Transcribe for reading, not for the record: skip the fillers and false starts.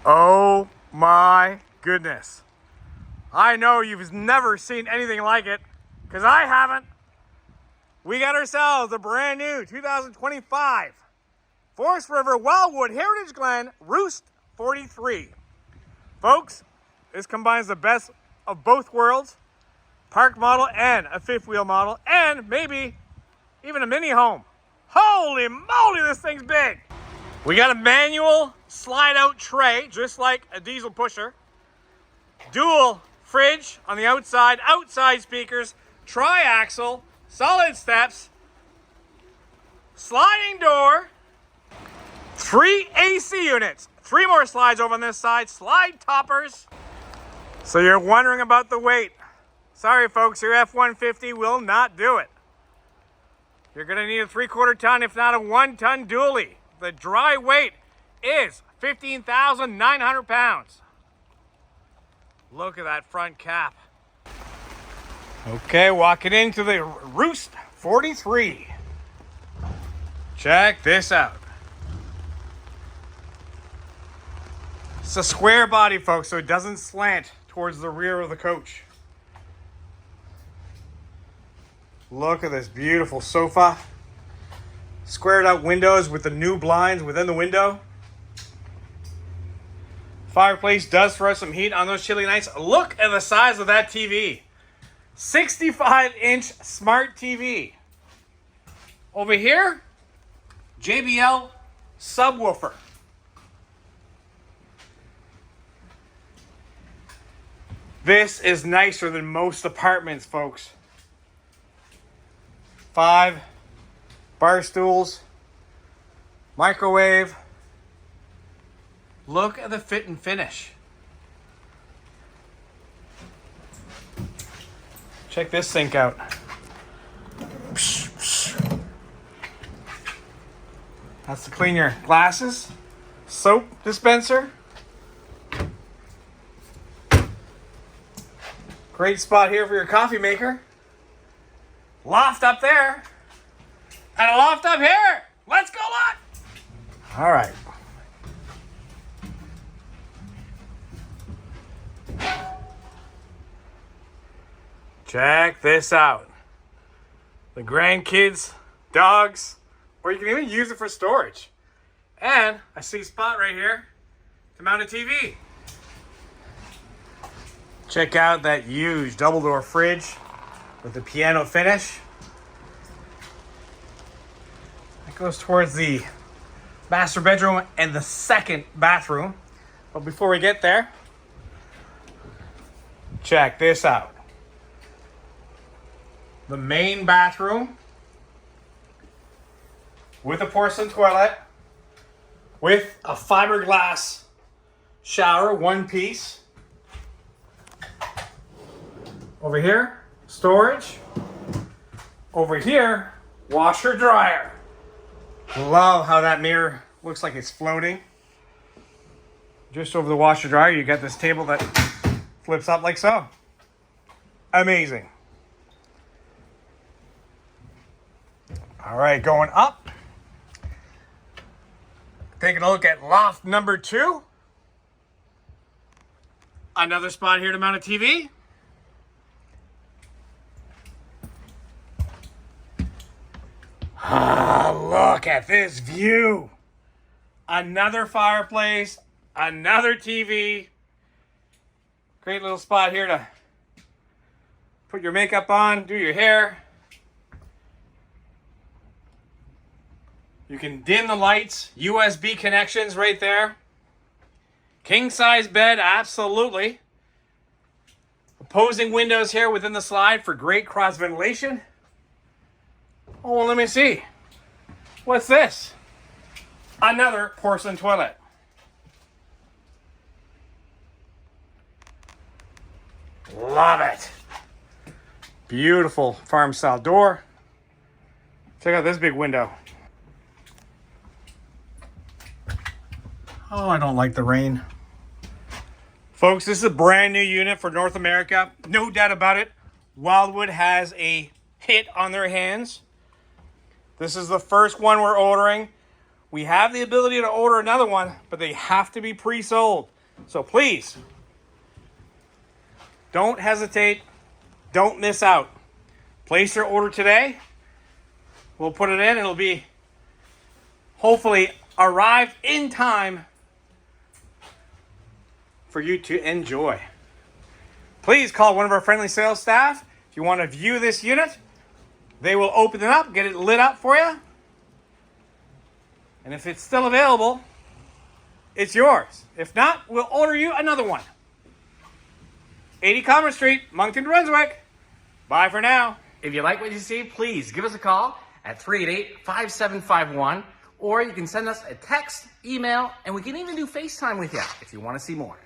Oh my goodness. I know you've never seen anything like it, because I haven't. We got ourselves a brand new 2025 Forest River Wildwood Heritage Glen ROOST 43. Folks, this combines the best of both worlds, park model and a fifth wheel model, and maybe even a mini home. Holy moly, this thing's big. We got a manual slide out tray, just like a diesel pusher. Dual fridge on the outside, outside speakers, tri-axle, solid steps, sliding door, 3 AC units, 3 more slides over on this side, slide toppers. So you're wondering about the weight. Sorry folks, your F-150 will not do it. You're gonna need a 3/4 ton, if not a 1 ton dually. The dry weight is 15,900 pounds. Look at that front cap. Okay, walking into the ROOST 43. Check this out. It's a square body, folks, so it doesn't slant towards the rear of the coach. Look at this beautiful sofa. Squared out windows with the new blinds within the window. Fireplace does throw some heat on those chilly nights. Look at the size of that TV. 65-inch smart TV. Over here, JBL subwoofer. This is nicer than most apartments, folks. 5 bar stools, microwave. Look at the fit and finish. Check this sink out. That's to clean your glasses. Soap dispenser. Great spot here for your coffee maker. Loft up there. And a loft up here. Let's go, Loft. All right. Check this out. The grandkids, dogs, or you can even use it for storage. And I see a spot right here to mount a TV. Check out that huge double door fridge with the piano finish. That goes towards the master bedroom and the second bathroom. But before we get there, check this out. The main bathroom with a porcelain toilet with a fiberglass shower, one piece. Over here, storage. Over here, washer dryer. Love how that mirror looks like it's floating. Just over the washer dryer, you got this table that flips up like so. Amazing. All right, going up. Taking a look at loft number 2. Another spot here to mount a TV. Ah, look at this view. Another fireplace, another TV. Great little spot here to put your makeup on, do your hair. You can dim the lights, USB connections right there. King size bed, absolutely. Opposing windows here within the slide for great cross ventilation. Oh, well, let me see. What's this? Another porcelain toilet. Love it. Beautiful farm style door. Check out this big window. Oh, I don't like the rain. Folks, this is a brand new unit for North America. No doubt about it. Wildwood has a hit on their hands. This is the first one we're ordering. We have the ability to order another one, but they have to be pre-sold. So please, don't hesitate. Don't miss out. Place your order today. We'll put it in. It'll be hopefully arrive in time for you to enjoy. Please call one of our friendly sales staff if you want to view this unit. They will open it up, get it lit up for you. And if it's still available, it's yours. If not, we'll order you another one. 80 Commerce Street, Moncton, New Brunswick. Bye for now. If you like what you see, please give us a call at 388-5751, or you can send us a text, email, and we can even do FaceTime with you if you want to see more.